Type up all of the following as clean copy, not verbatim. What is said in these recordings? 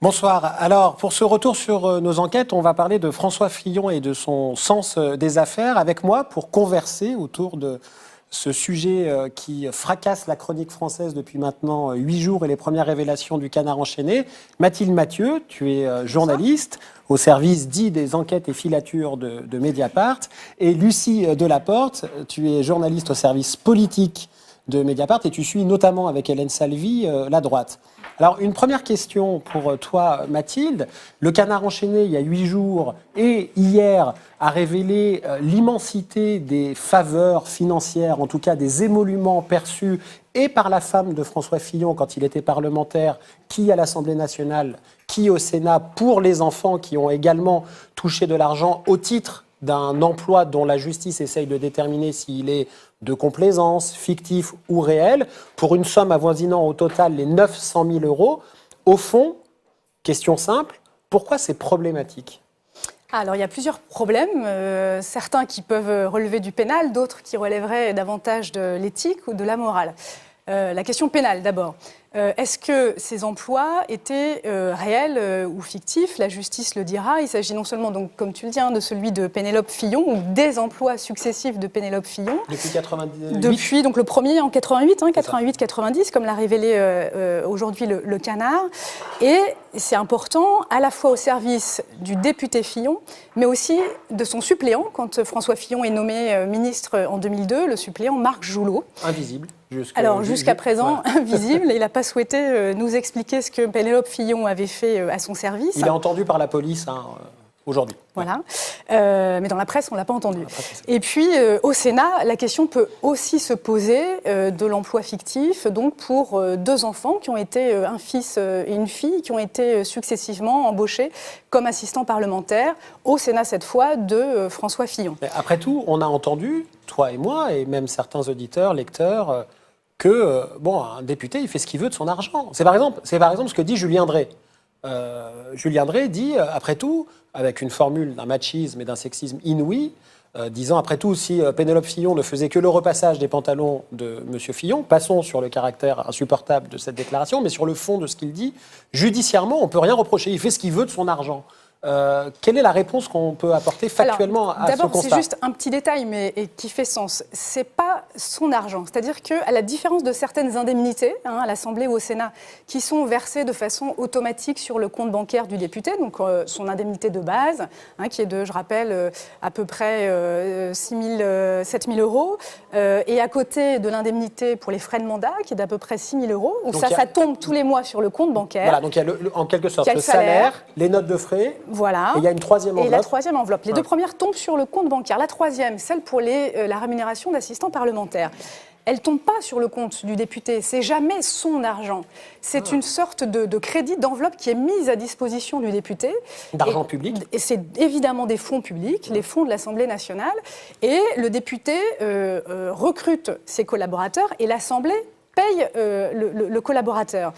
Bonsoir. Alors, pour ce retour sur nos enquêtes, on va parler de François Fillon et de son sens des affaires. Avec moi, pour converser autour de ce sujet qui fracasse la chronique française depuis maintenant 8 jours et les premières révélations du Canard enchaîné, Mathilde Mathieu, tu es journaliste au service dit des enquêtes et filatures de Mediapart, et Lucie Delaporte, tu es journaliste au service politique de Mediapart et tu suis notamment avec Hélène Salvi la droite. Alors, une première question pour toi, Mathilde. Le Canard enchaîné, il y a 8 jours et hier, a révélé l'immensité des faveurs financières, en tout cas des émoluments perçus et par la femme de François Fillon quand il était parlementaire, qui à l'Assemblée nationale, qui au Sénat, pour les enfants qui ont également touché de l'argent au titre d'un emploi dont la justice essaye de déterminer s'il est de complaisance, fictif ou réel, pour une somme avoisinant au total les 900 000 euros. Au fond, question simple, pourquoi c'est problématique ? Alors, il y a plusieurs problèmes, certains qui peuvent relever du pénal, d'autres qui relèveraient davantage de l'éthique ou de la morale. La question pénale, d'abord. Est-ce que ces emplois étaient réels ou fictifs ? La justice le dira. Il s'agit non seulement, donc, comme tu le dis, de celui de Pénélope Fillon, ou des emplois successifs de Pénélope Fillon. Depuis 88 ? Depuis donc, le premier en 88, 88-90, comme l'a révélé aujourd'hui le Canard. Et c'est important, à la fois au service du député Fillon, mais aussi de son suppléant, quand François Fillon est nommé ministre en 2002, le suppléant Marc Joulot. Invisible. Jusqu'à présent, voilà. Invisible. Il n'a pas souhaité nous expliquer ce que Pénélope Fillon avait fait à son service. Il est entendu par la police aujourd'hui. Voilà. Mais dans la presse, on ne l'a pas entendu. Et puis, au Sénat, la question peut aussi se poser de l'emploi fictif, donc pour 2 enfants qui ont été, un fils et une fille, qui ont été successivement embauchés comme assistants parlementaires, au Sénat cette fois, de François Fillon. Mais après tout, on a entendu, toi et moi, et même certains auditeurs, lecteurs, que un député, il fait ce qu'il veut de son argent. C'est par exemple ce que dit Julien Drey. Julien Drey dit, après tout, avec une formule d'un machisme et d'un sexisme inouï, disant, après tout, si Pénélope Fillon ne faisait que le repassage des pantalons de M. Fillon, passons sur le caractère insupportable de cette déclaration, mais sur le fond de ce qu'il dit, judiciairement, on ne peut rien reprocher. Il fait ce qu'il veut de son argent. Quelle est la réponse qu'on peut apporter factuellement à ce constat ? D'abord, c'est juste un petit détail, mais qui fait sens. C'est pas son argent. C'est-à-dire qu'à la différence de certaines indemnités, à l'Assemblée ou au Sénat, qui sont versées de façon automatique sur le compte bancaire du député, donc son indemnité de base, qui est de, je rappelle, à peu près 7 000 euros, et à côté de l'indemnité pour les frais de mandat, qui est d'à peu près 6 000 euros, où ça tombe tous les mois sur le compte bancaire. Voilà, donc il y a en quelque sorte le salaire, les notes de frais. Voilà. Et il y a une troisième enveloppe. Et la troisième enveloppe. Les 2 premières tombent sur le compte bancaire. La troisième, celle pour la rémunération d'assistants parlementaires, elle ne tombe pas sur le compte du député. C'est jamais son argent. C'est une sorte de crédit, d'enveloppe qui est mise à disposition du député. D'argent public. Et c'est évidemment des fonds publics, les fonds de l'Assemblée nationale. Et le député recrute ses collaborateurs et l'Assemblée paye le collaborateur.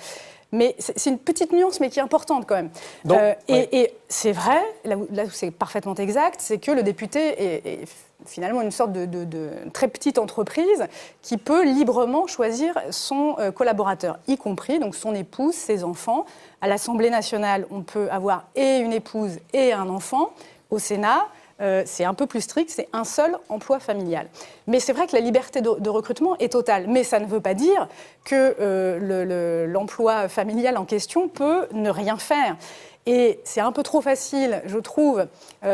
Mais c'est une petite nuance, mais qui est importante quand même. Donc, et c'est vrai, là où c'est parfaitement exact, c'est que le député est finalement une sorte de très petite entreprise qui peut librement choisir son collaborateur, y compris donc son épouse, ses enfants. À l'Assemblée nationale, on peut avoir et une épouse et un enfant. Au Sénat, c'est un peu plus strict, c'est un seul emploi familial. Mais c'est vrai que la liberté de recrutement est totale. Mais ça ne veut pas dire que l'emploi familial en question peut ne rien faire. Et c'est un peu trop facile, je trouve,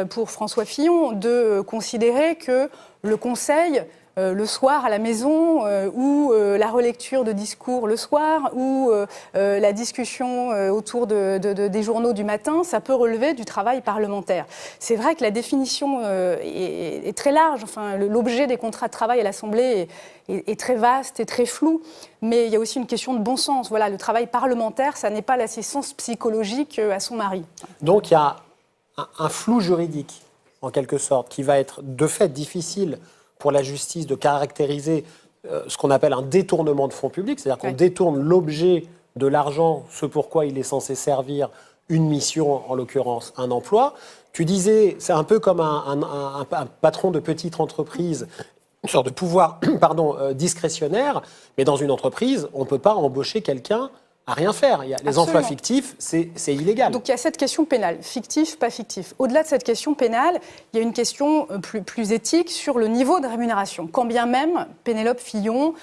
pour François Fillon de considérer que le Conseil, le soir à la maison, ou la relecture de discours le soir, ou la discussion autour des journaux du matin, ça peut relever du travail parlementaire. C'est vrai que la définition est très large. Enfin, l'objet des contrats de travail à l'Assemblée est très vaste et très flou, mais il y a aussi une question de bon sens. Voilà, le travail parlementaire, ça n'est pas l'assistance psychologique à son mari. Donc il y a un flou juridique, en quelque sorte, qui va être de fait difficile pour la justice de caractériser ce qu'on appelle un détournement de fonds publics, c'est-à-dire qu'on détourne l'objet de l'argent, ce pourquoi il est censé servir une mission, en l'occurrence un emploi. Tu disais, c'est un peu comme un patron de petite entreprise, une sorte de pouvoir discrétionnaire, mais dans une entreprise, on ne peut pas embaucher quelqu'un à rien faire. Les Absolument. emplois fictifs, c'est illégal. Donc il y a cette question pénale, fictif, pas fictif. Au-delà de cette question pénale, il y a une question plus éthique sur le niveau de rémunération. Quand bien même Pénélope Fillon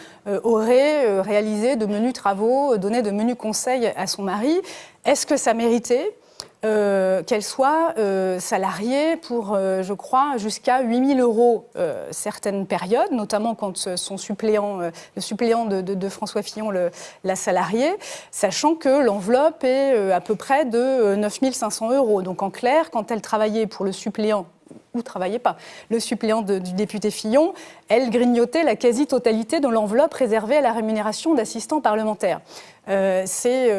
aurait réalisé de menus travaux, donné de menus conseils à son mari, est-ce que ça méritait qu'elle soit salariée pour, je crois, jusqu'à 8 000 € certaines périodes, notamment quand son suppléant, le suppléant de François Fillon l'a salariée, sachant que l'enveloppe est à peu près de 9 500 €. Donc en clair, quand elle travaillait pour le suppléant, ou travaillait pas, le suppléant du député Fillon, elle grignotait la quasi-totalité de l'enveloppe réservée à la rémunération d'assistants parlementaires. C'est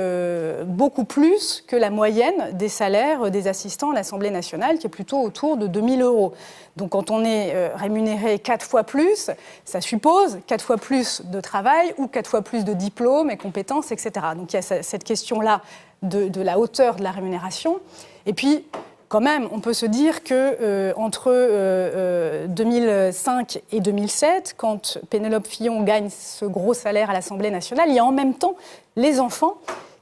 beaucoup plus que la moyenne des salaires des assistants à l'Assemblée nationale, qui est plutôt autour de 2 000 €. Donc quand on est rémunéré 4 fois plus, ça suppose 4 fois plus de travail ou 4 fois plus de diplômes et compétences, etc. Donc il y a cette question-là de la hauteur de la rémunération. Et puis, quand même, on peut se dire qu'entre 2005 et 2007, quand Pénélope Fillon gagne ce gros salaire à l'Assemblée nationale, il y a en même temps les enfants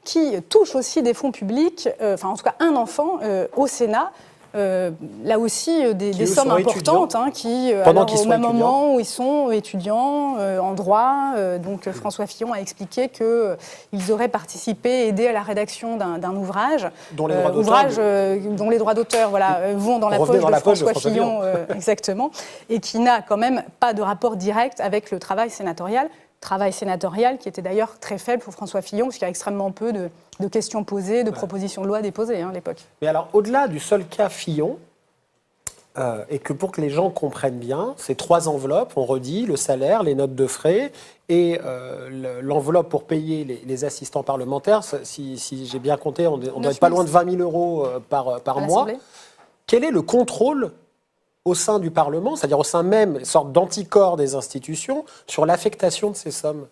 qui touchent aussi des fonds publics, enfin en tout cas un enfant au Sénat, là aussi des sommes importantes, qui, au même moment où ils sont étudiants en droit, donc François Fillon a expliqué qu'ils auraient participé, aidé à la rédaction d'un ouvrage, dont les droits d'auteur vont dans la poche de François Fillon, exactement, et qui n'a quand même pas de rapport direct avec le travail sénatorial qui était d'ailleurs très faible pour François Fillon, parce qu'il y a extrêmement peu de questions posées, de propositions de loi déposées à l'époque. Mais alors, au-delà du seul cas Fillon, et que pour que les gens comprennent bien, c'est 3 enveloppes, on redit, le salaire, les notes de frais, et l'enveloppe pour payer les assistants parlementaires, si j'ai bien compté, on doit être pas loin de 20 000 € par mois. Quel est le contrôle au sein du Parlement, c'est-à-dire au sein même, une sorte d'anticorps des institutions, sur l'affectation de ces sommes?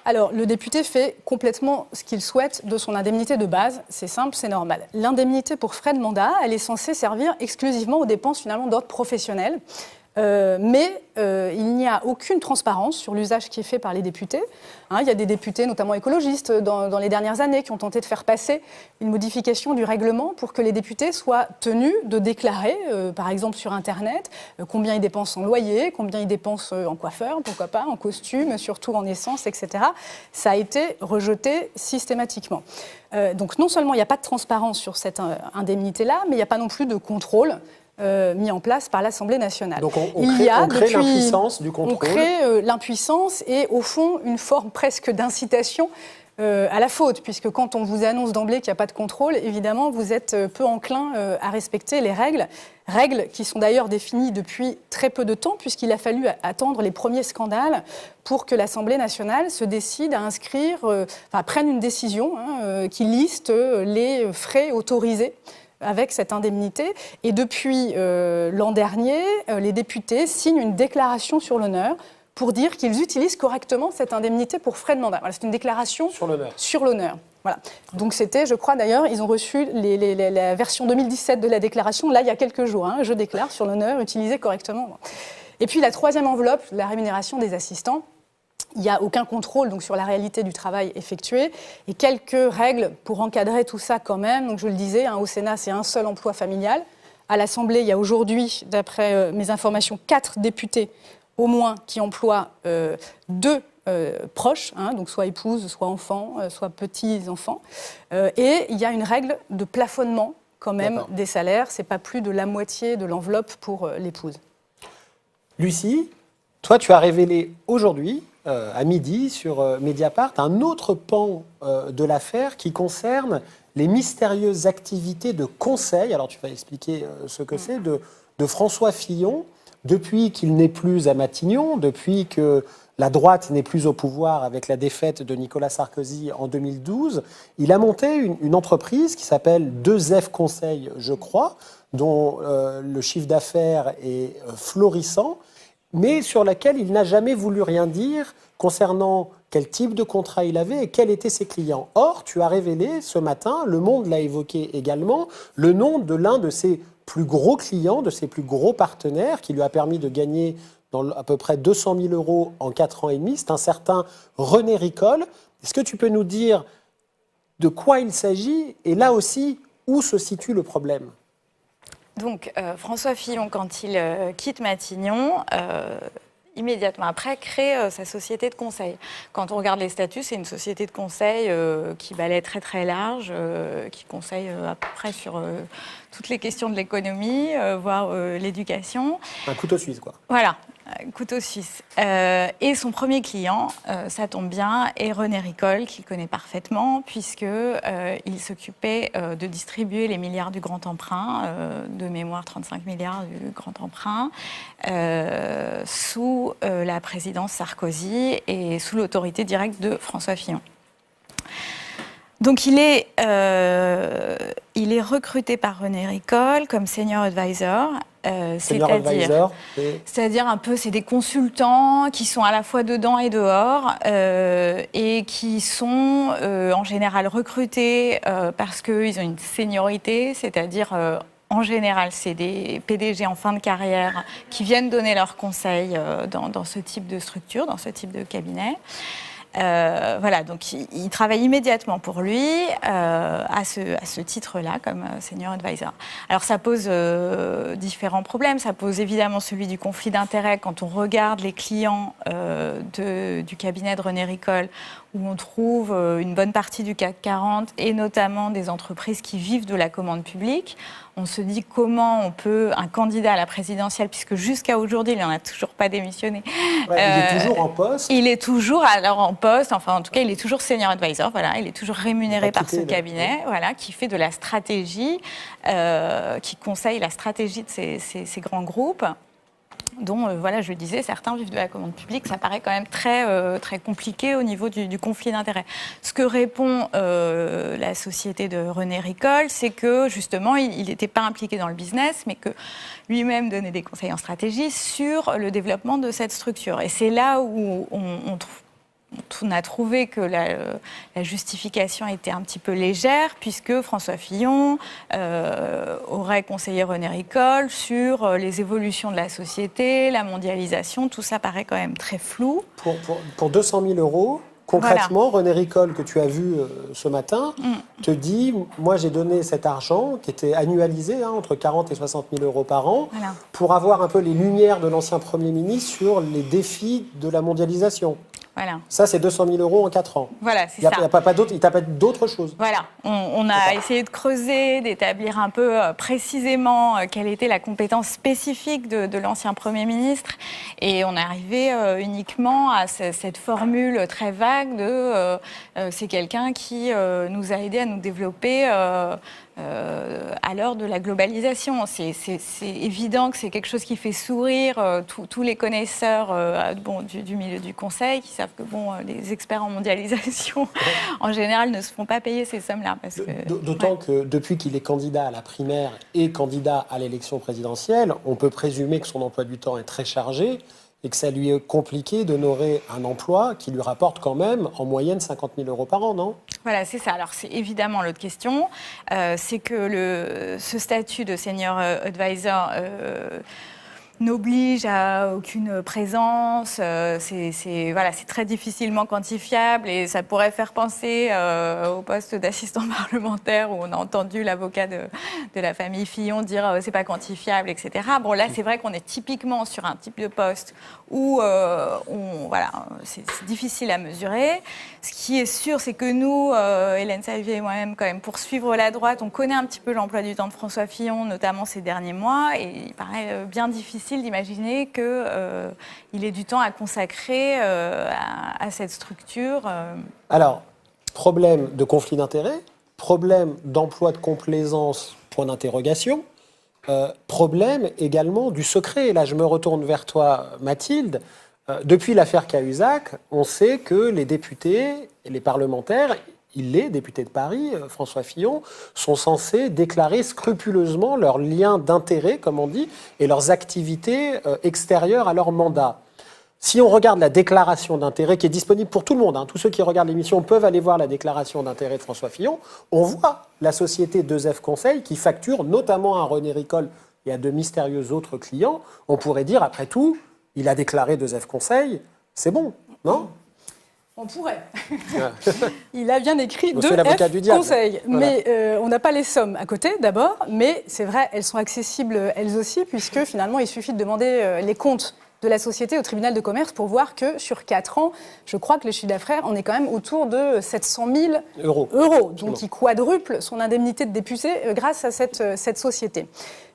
Alors, le député fait complètement ce qu'il souhaite de son indemnité de base. C'est simple, c'est normal. L'indemnité pour frais de mandat, elle est censée servir exclusivement aux dépenses finalement d'ordre professionnel. Mais il n'y a aucune transparence sur l'usage qui est fait par les députés. Il y a des députés, notamment écologistes, dans les dernières années, qui ont tenté de faire passer une modification du règlement pour que les députés soient tenus de déclarer, par exemple sur Internet, combien ils dépensent en loyer, combien ils dépensent en coiffeur, pourquoi pas, en costume, surtout en essence, etc. Ça a été rejeté systématiquement. Donc non seulement il n'y a pas de transparence sur cette indemnité-là, mais il n'y a pas non plus de contrôle mis en place par l'Assemblée nationale. Donc on crée l'impuissance du contrôle. On crée l'impuissance et au fond une forme presque d'incitation à la faute, puisque quand on vous annonce d'emblée qu'il n'y a pas de contrôle, évidemment vous êtes peu enclin à respecter les règles qui sont d'ailleurs définies depuis très peu de temps, puisqu'il a fallu attendre les premiers scandales pour que l'Assemblée nationale se décide à inscrire, prenne une décision qui liste les frais autorisés avec cette indemnité. Et depuis l'an dernier, les députés signent une déclaration sur l'honneur pour dire qu'ils utilisent correctement cette indemnité pour frais de mandat. Voilà, c'est une déclaration sur l'honneur. Voilà. Donc c'était, je crois d'ailleurs, ils ont reçu la version 2017 de la déclaration, là il y a quelques jours. Je déclare sur l'honneur, utilisé correctement. Et puis la troisième enveloppe, la rémunération des assistants. Il n'y a aucun contrôle donc, sur la réalité du travail effectué et quelques règles pour encadrer tout ça quand même. Donc, je le disais, au Sénat, c'est un seul emploi familial. À l'Assemblée, il y a aujourd'hui, d'après mes informations, 4 députés au moins qui emploient 2 proches, donc soit épouses, soit enfants, soit petits-enfants. Et il y a une règle de plafonnement quand même des salaires. Ce n'est pas plus de la moitié de l'enveloppe pour l'épouse. Lucie, toi, tu as révélé aujourd'hui, à midi, sur Mediapart, un autre pan de l'affaire qui concerne les mystérieuses activités de conseil, alors tu vas expliquer ce que c'est, de François Fillon, depuis qu'il n'est plus à Matignon, depuis que la droite n'est plus au pouvoir avec la défaite de Nicolas Sarkozy en 2012. Il a monté une entreprise qui s'appelle 2F Conseil, je crois, dont le chiffre d'affaires est florissant, mais sur laquelle il n'a jamais voulu rien dire concernant quel type de contrat il avait et quels étaient ses clients. Or, tu as révélé ce matin, Le Monde l'a évoqué également, le nom de l'un de ses plus gros clients, de ses plus gros partenaires, qui lui a permis de gagner à peu près 200 000 € en 4 ans et demi. C'est un certain René Ricol. Est-ce que tu peux nous dire de quoi il s'agit et là aussi, où se situe le problème? Donc, François Fillon, quand il quitte Matignon, immédiatement après, crée sa société de conseil. Quand on regarde les statuts, c'est une société de conseil qui balaie très très large, qui conseille à peu près sur toutes les questions de l'économie, voire l'éducation. Un couteau suisse, quoi. Voilà, couteau suisse. Et son premier client, ça tombe bien, est René Ricol, qu'il connaît parfaitement, puisqu'il s'occupait de distribuer les milliards du grand emprunt, de mémoire 35 milliards du grand emprunt, sous la présidence Sarkozy et sous l'autorité directe de François Fillon. Donc il est recruté par René Ricol comme senior advisor, c'est-à-dire un peu, c'est des consultants qui sont à la fois dedans et dehors et qui sont en général recrutés parce qu'ils ont une seniorité, c'est-à-dire en général, c'est des PDG en fin de carrière qui viennent donner leurs conseils dans ce type de structure, dans ce type de cabinet. Voilà, donc il travaille immédiatement pour lui à ce titre-là comme senior advisor. Alors ça pose différents problèmes. Ça pose évidemment celui du conflit d'intérêts quand on regarde les clients du cabinet de René Ricol, où on trouve une bonne partie du CAC 40 et notamment des entreprises qui vivent de la commande publique. On se dit comment on peut, un candidat à la présidentielle, puisque jusqu'à aujourd'hui, il n'en a toujours pas démissionné. Ouais, il est toujours en poste. Il est toujours alors en poste, enfin en tout cas, il est toujours senior advisor, voilà, il est toujours rémunéré par ce cabinet, voilà, qui fait de la stratégie, qui conseille la stratégie de ces grands groupes. Dont, voilà, je le disais, certains vivent de la commande publique, ça paraît quand même très compliqué au niveau du conflit d'intérêts. Ce que répond la société de René Ricol, c'est que justement, il n'était pas impliqué dans le business, mais que lui-même donnait des conseils en stratégie sur le développement de cette structure. Et c'est là où on a trouvé que la justification était un petit peu légère, puisque François Fillon aurait conseillé René Ricol sur les évolutions de la société, la mondialisation. Tout ça paraît quand même très flou. Pour 200 000 euros, concrètement, voilà. René Ricol, que tu as vu ce matin, te dit, moi j'ai donné cet argent qui était annualisé entre 40 et 60 000 euros par an, voilà, pour avoir un peu les lumières de l'ancien Premier ministre sur les défis de la mondialisation. Voilà. Ça, c'est 200 000 euros en 4 ans. Voilà, c'est ça. Il ne t'a pas d'autre chose. Voilà. On a essayé de creuser, d'établir un peu précisément quelle était la compétence spécifique de l'ancien Premier ministre. Et on est arrivé uniquement à cette formule très vague de c'est quelqu'un qui nous a aidés à nous développer à l'heure de la globalisation. C'est évident que c'est quelque chose qui fait sourire tous les connaisseurs du milieu du conseil, qui savent que les experts en mondialisation, en général, ne se font pas payer ces sommes-là. D'autant que depuis qu'il est candidat à la primaire et candidat à l'élection présidentielle, on peut présumer que son emploi du temps est très chargé et que ça lui est compliqué d'honorer un emploi qui lui rapporte quand même en moyenne 50 000 euros par an, non ? Voilà, c'est ça. Alors, c'est évidemment l'autre question. C'est que ce statut de senior advisor n'oblige à aucune présence. C'est très difficilement quantifiable et ça pourrait faire penser au poste d'assistant parlementaire où on a entendu l'avocat de la famille Fillon dire c'est pas quantifiable, etc. Bon, là, c'est vrai qu'on est typiquement sur un type de poste où c'est difficile à mesurer. Ce qui est sûr, c'est que nous, Hélène Salvier et moi-même, quand même, pour suivre la droite, on connaît un petit peu l'emploi du temps de François Fillon, notamment ces derniers mois, et il paraît bien difficile d'imaginer qu'il ait du temps à consacrer à cette structure. Alors, problème de conflit d'intérêts, problème d'emploi de complaisance, point d'interrogation, problème également du secret. Et là, je me retourne vers toi, Mathilde. Depuis l'affaire Cahuzac, on sait que les députés et les parlementaires, les députés de Paris, François Fillon, sont censés déclarer scrupuleusement leurs liens d'intérêt, comme on dit, et leurs activités extérieures à leur mandat. Si on regarde la déclaration d'intérêt qui est disponible pour tout le monde, tous ceux qui regardent l'émission peuvent aller voir la déclaration d'intérêt de François Fillon, on voit la société 2F Conseil qui facture notamment à René Ricol et à de mystérieux autres clients. On pourrait dire, après tout, il a déclaré 2F Conseil, c'est bon, non ? On pourrait. Il a bien écrit Monsieur l'avocat du diable. conseils. Voilà. Mais on n'a pas les sommes à côté, d'abord. Mais c'est vrai, elles sont accessibles elles aussi, puisque finalement, il suffit de demander les comptes de la société au tribunal de commerce pour voir que sur 4 ans, je crois que le chiffre d'affaires, on est quand même autour de 700 000 euros. Donc il quadruple son indemnité de député grâce à cette société.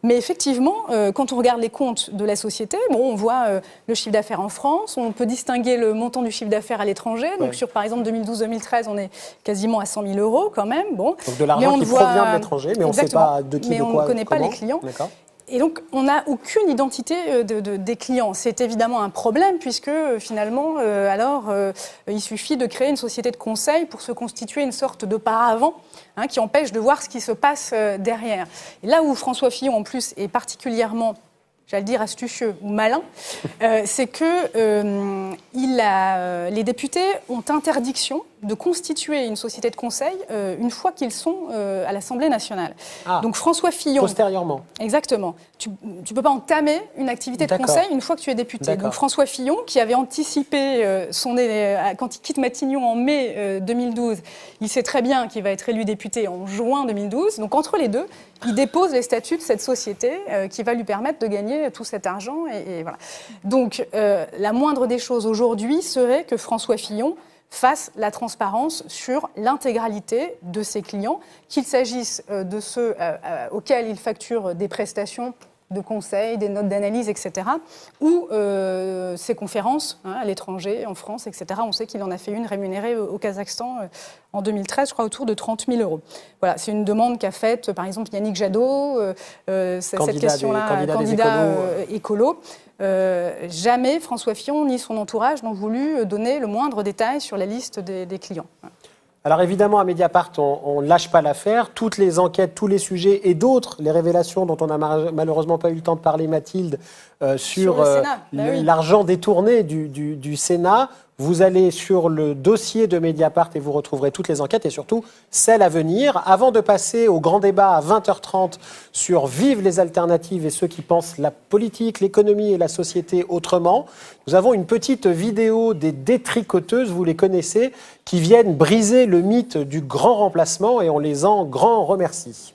Mais effectivement, quand on regarde les comptes de la société, bon, on voit le chiffre d'affaires en France, on peut distinguer le montant du chiffre d'affaires à l'étranger. Donc sur, par exemple, 2012-2013, on est quasiment à 100 000 euros quand même. Bon. Donc de l'argent qui provient de l'étranger, mais on ne sait pas de qui, mais de quoi, on ne connaît pas comment. les clients. D'accord. Et donc, on n'a aucune identité des clients. C'est évidemment un problème puisque, finalement, il suffit de créer une société de conseil pour se constituer une sorte de paravent qui empêche de voir ce qui se passe derrière. Et là où François Fillon, en plus, est particulièrement, j'allais dire astucieux ou malin, c'est que les députés ont interdiction de constituer une société de conseil une fois qu'ils sont à l'Assemblée nationale. Ah, donc François Fillon... Postérieurement. Exactement. Tu ne peux pas entamer une activité de conseil une fois que tu es député. Donc François Fillon, qui avait anticipé quand il quitte Matignon en mai 2012, il sait très bien qu'il va être élu député en juin 2012. Donc entre les deux, il dépose les statuts de cette société qui va lui permettre de gagner tout cet argent. Et voilà. Donc la moindre des choses aujourd'hui serait que François Fillon fasse la transparence sur l'intégralité de ses clients, qu'il s'agisse de ceux auxquels il facture des prestations de conseil, des notes d'analyse, etc., ou ses conférences à l'étranger, en France, etc. On sait qu'il en a fait une rémunérée au Kazakhstan en 2013, je crois, autour de 30 000 euros. Voilà, c'est une demande qu'a faite, par exemple, Yannick Jadot, cette question-là, candidat écolo. Jamais François Fillon ni son entourage n'ont voulu donner le moindre détail sur la liste des clients. Alors évidemment, à Mediapart, on ne lâche pas l'affaire. Toutes les enquêtes, tous les sujets et d'autres, les révélations dont on n'a malheureusement pas eu le temps de parler, Mathilde, sur l'argent détourné du Sénat. Vous allez sur le dossier de Mediapart et vous retrouverez toutes les enquêtes et surtout celles à venir. Avant de passer au grand débat à 20h30 sur Vive les alternatives et ceux qui pensent la politique, l'économie et la société autrement, nous avons une petite vidéo des détricoteuses, vous les connaissez, qui viennent briser le mythe du grand remplacement et on les en grand remercie.